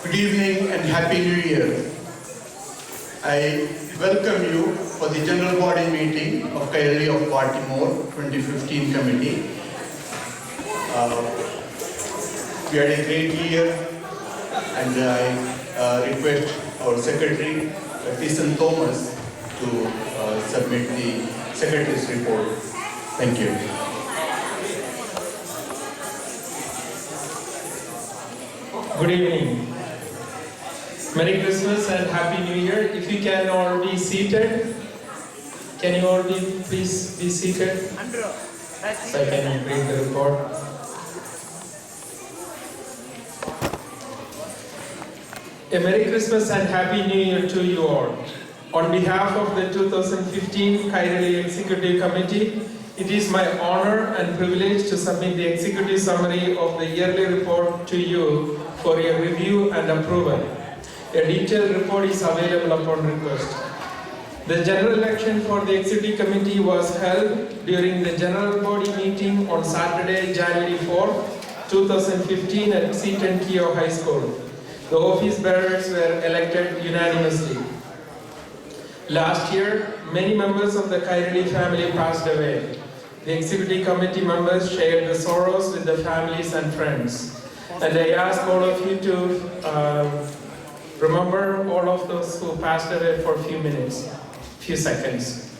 Good evening and Happy New Year. I welcome you for the General Body Meeting of Kairali of Baltimore 2015 Committee. We had a great year, and I request our Secretary, Ethan Thomas, to submit the Secretary's report. Thank you. Good evening. Merry Christmas and Happy New Year. If you can all be seated, can you all please be seated? So I can read the report. A Merry Christmas and Happy New Year to you all. On behalf of the 2015 Kairali Executive Committee, it is my honor and privilege to submit the executive summary of the yearly report to you for your review and approval. A detailed report is available upon request. The general election for the executive committee was held during the general body meeting on Saturday, January 4, 2015 at Seton Keogh High School. The office bearers were elected unanimously. Last year, many members of the Kairali family passed away. The executive committee members shared the sorrows with the families and friends. And I ask all of you to remember all of those who passed away for a few seconds.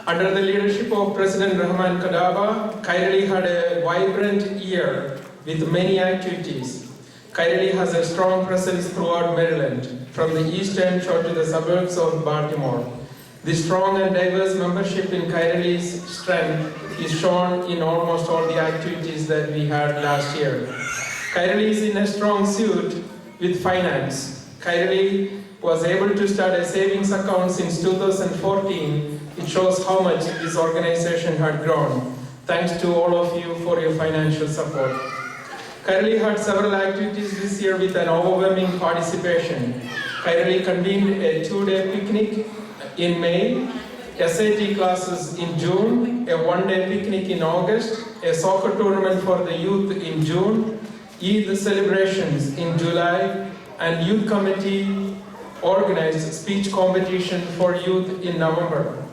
Under the leadership of President Rahman Kadaba, Kairali had a vibrant year with many activities. Kairali has a strong presence throughout Maryland, from the eastern shore to the suburbs of Baltimore. The strong and diverse membership in Kairali's strength is shown in almost all the activities that we had last year. Kairali is in a strong suit with finance. Kairali was able to start a savings account since 2014. It shows how much this organization had grown. Thanks to all of you for your financial support. Kairali had several activities this year with an overwhelming participation. Kairali convened a 2-day picnic in May, SAT classes in June, a 1-day picnic in August, a soccer tournament for the youth in June, Eid celebrations in July, and youth committee organized speech competition for youth in November.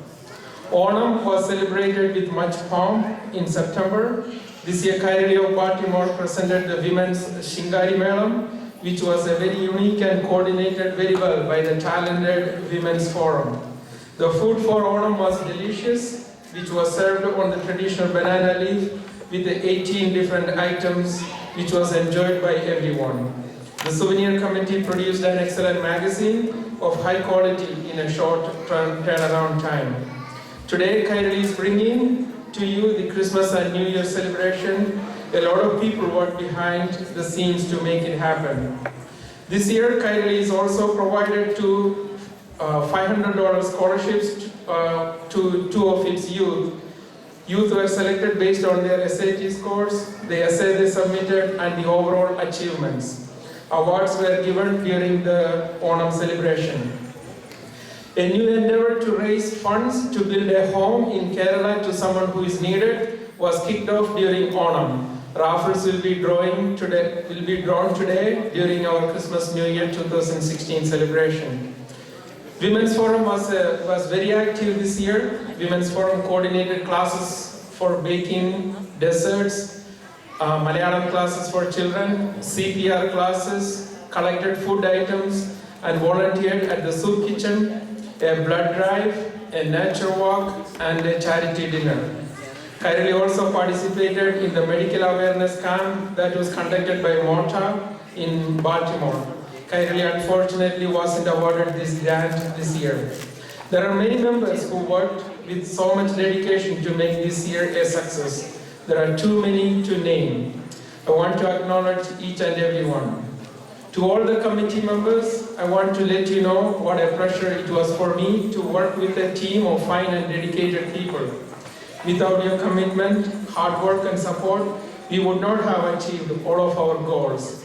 Onam was celebrated with much pomp in September. This year, Kairali of Baltimore presented the Women's Shingari Melam, which was a very unique and coordinated very well by the talented Women's Forum. The food for Onam was delicious, which was served on the traditional banana leaf with the 18 different items, which was enjoyed by everyone. The souvenir committee produced an excellent magazine of high quality in a short turnaround time. Today, Kairali is bringing to you the Christmas and New Year celebration. A lot of people worked behind the scenes to make it happen. This year, Kairali is also provided to $500 scholarships to 2 of its youth. Youth were selected based on their SAT scores, the essay they submitted, and the overall achievements. Awards were given during the Onam celebration. A new endeavor to raise funds to build a home in Kerala to someone who is needed was kicked off during Onam. Raffles will be drawn today during our Christmas New Year 2016 celebration. Women's Forum was very active this year. Women's Forum coordinated classes for baking, desserts, Malayalam classes for children, CPR classes, collected food items, and volunteered at the soup kitchen, a blood drive, a nature walk, and a charity dinner. Kairali also participated in the medical awareness camp that was conducted by MOTA in Baltimore. Kairali unfortunately wasn't awarded this grant this year. There are many members who worked with so much dedication to make this year a success. There are too many to name. I want to acknowledge each and every one. To all the committee members, I want to let you know what a pleasure it was for me to work with a team of fine and dedicated people. Without your commitment, hard work and support, we would not have achieved all of our goals.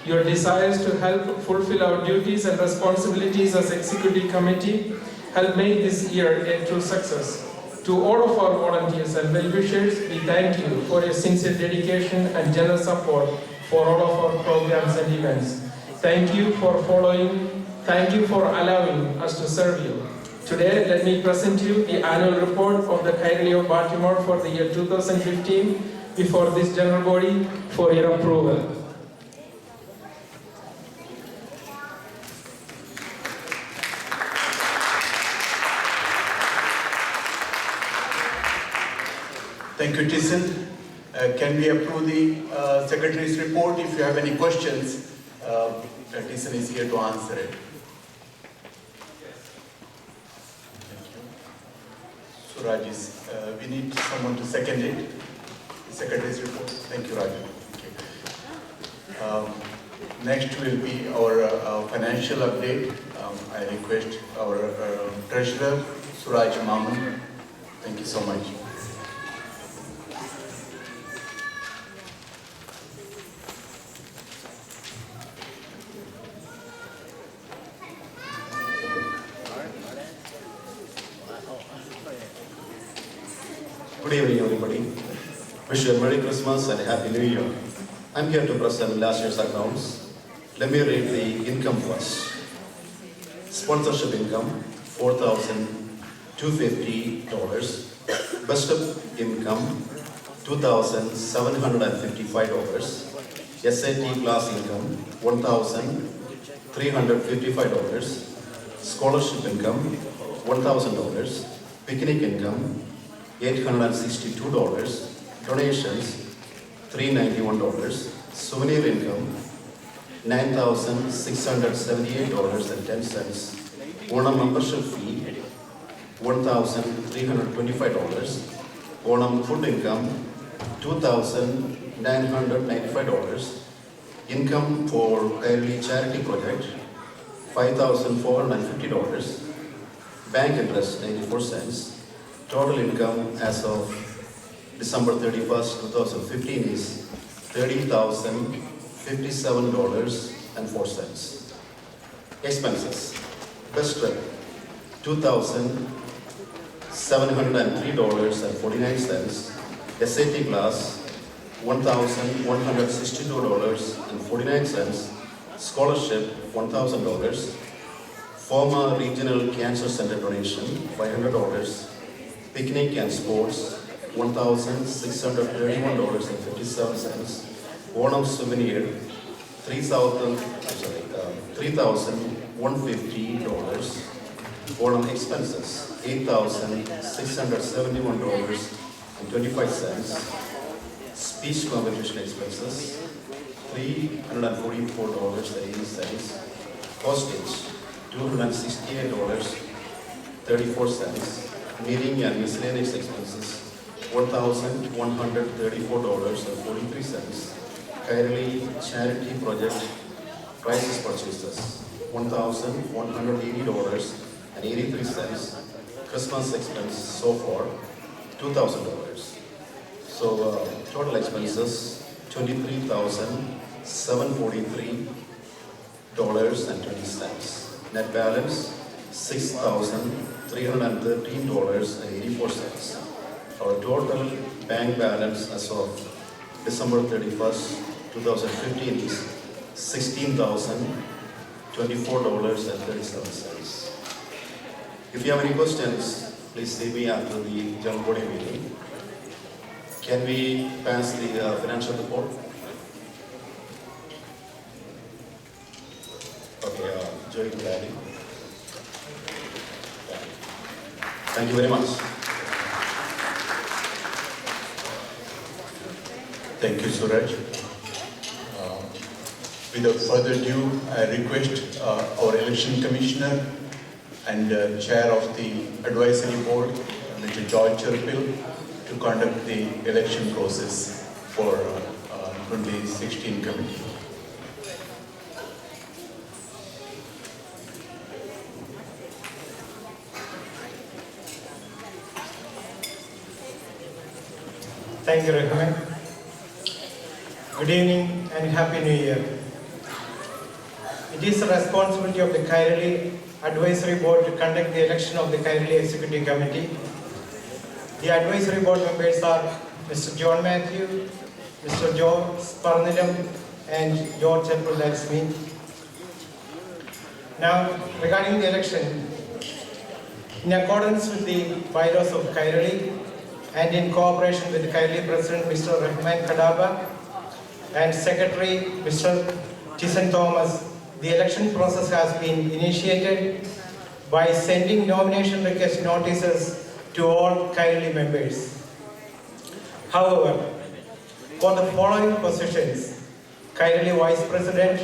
Your desires to help fulfill our duties and responsibilities as Executive Committee help make this year a true success. To all of our volunteers and well-wishers, we thank you for your sincere dedication and generous support for all of our programs and events. Thank you for following. Thank you for allowing us to serve you. Today, let me present you the annual report of the Kairali of Baltimore for the year 2015 before this general body for your approval. Thank you, Tyson. Can we approve the Secretary's report? If you have any questions, Tyson is here to answer it. Thank you. So Raj, we need someone to second it. The Secretary's report. Thank you, Raj. Okay. Next will be our financial update. I request our Treasurer, Suraj Maman. Thank you so much. Good evening, everybody. Wish you a Merry Christmas and a Happy New Year. I'm here to present last year's accounts. Let me read the income first. Sponsorship income, $4,250. Best of income, $2,755. SAT class income, $1,355. Scholarship income, $1,000. Picnic income, $862. Donations, $391. Souvenir income, $9,678.10. Onam membership fee, $1,325. Onam food income, $2,995. Income for Kairali charity project, $5,450. Bank interest, 94 cents. Total income as of December 31st, 2015 is $30,057.04. Expenses. Best trip, $2,703.49. SAT class, $1,162.49. Scholarship, $1,000. Former Regional Cancer Center donation, $500. Picnic and sports, $1,631.57. Onam souvenir, $3,150. Onam expenses, $8,671.25. Speech competition expenses, $344.80. Postage, $268.34. Meeting and miscellaneous expenses, $1,134.43. Kairali charity project prices purchases, $1,180.83. Christmas expense so far, $2,000. So total expenses, $23,743.20. Net balance, $6,313.84. Our total bank balance as of December 31st, 2015 is $16,024.37. If you have any questions, please see me after the general body meeting. Can we pass the financial report? Okay, Joy Kairali. Thank you very much. Thank you, Suraj. Without further ado, I request our election commissioner and chair of the advisory board, Mr. George Cherpil, to conduct the election process for 2016 committee. Thank you, Rahman. Good evening and Happy New Year. It is the responsibility of the Kairali Advisory Board to conduct the election of the Kairali Executive Committee. The advisory board members are Mr. John Matthew, Mr. George Sparnilam, and George Edward, that's me. Now, regarding the election, in accordance with the bylaws of Kairali and in cooperation with the Kairali President Mr. Rahman Kadaba and Secretary Mr. Tyson Thomas, the election process has been initiated by sending nomination request notices to all Kairali members. However, for the following positions, Kairali Vice President,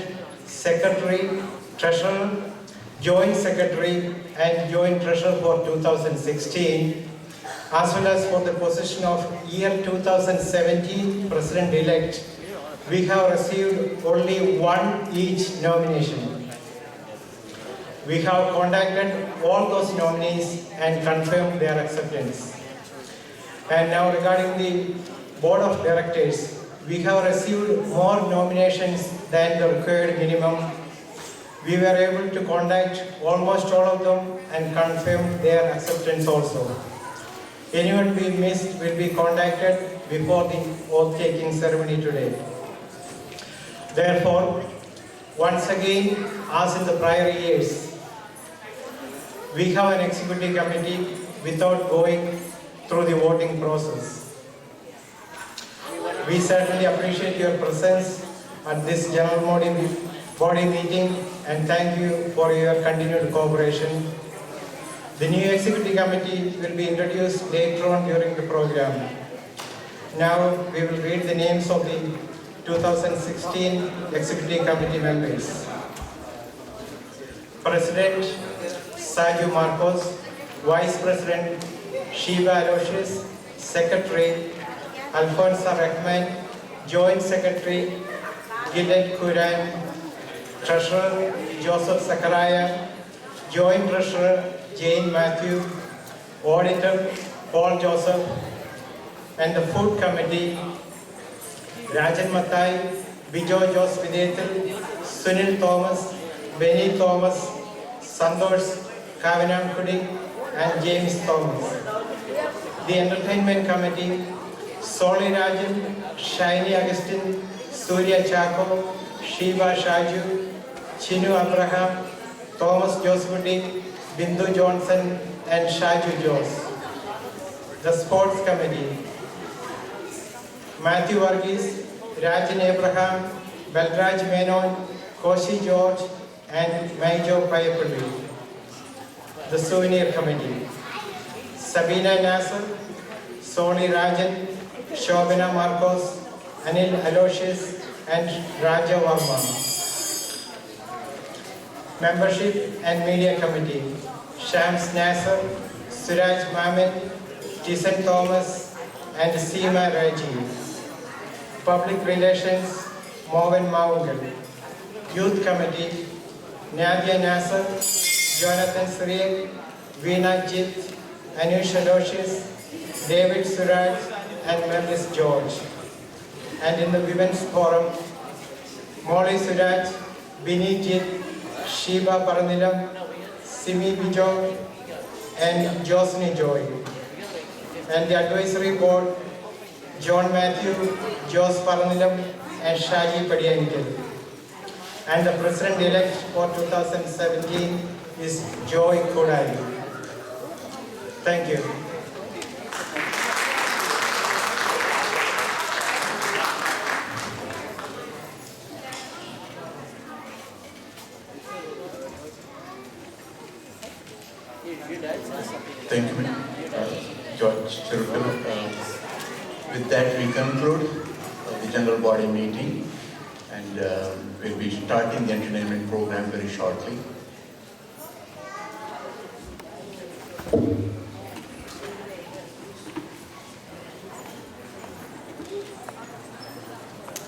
Secretary, Treasurer, Joint Secretary and Joint Treasurer for 2016, as well as for the position of year 2017 President-elect, we have received only one each nomination. We have contacted all those nominees and confirmed their acceptance. And now regarding the Board of Directors, we have received more nominations than the required minimum. We were able to contact almost all of them and confirm their acceptance also. Anyone we missed will be contacted before the oath-taking ceremony today. Therefore, once again, as in the prior years, we have an executive committee without going through the voting process. We certainly appreciate your presence at this general body meeting and thank you for your continued cooperation. The new executive committee will be introduced later on during the program. Now we will read the names of the 2016 executive committee members. President Sergio Marcos, Vice President Sheba Aloysius, Secretary Alfonso Rahman, Joint Secretary Gillette Kuran, Treasurer Joseph Zachariah, Joint Treasurer Jane Matthew, Auditor Paul Joseph, and the Food Committee Rajan Mathai, Bijo Jos Videthil, Sunil Thomas, Benny Thomas, Santosh Kavanam Kudi, and James Thomas. The Entertainment Committee Soli Rajan, Shiny Augustine, Surya Chako, Shiva Shaju, Chinu Abraham, Thomas Josephuti, Bindu Johnson, and Shaju Jos. The Sports Committee Matthew Varghese, Rajan Abraham, Balraj Menon, Koshi George, and Maijo Payapalli. The Souvenir Committee Sabina Nasser, Soli Rajan, Shobana Marcos, Anil Aloysius, and Raja Varma. Membership and Media Committee Shams Nasser, Suraj Mamin, Tyson Thomas, and Seema Raji. Public Relations Mohan Maungal. Youth Committee Nadia Nasser, Jonathan Surya, Veena Jit, Anush Aloysius, David Suraj, and Melis George. And in the Women's Forum, Molly Suraj, Bini Jit, Sheba Paranilam, Simi Bijo, and Josni Joy. And the Advisory Board, John Matthew, Jos Paranilam, and Shaji Padiyankil. And the President-elect for 2017 is Joy Kodai. Thank you. Thank you, George Cherukal. With that, we conclude the general body meeting, and we'll be starting the entertainment program very shortly.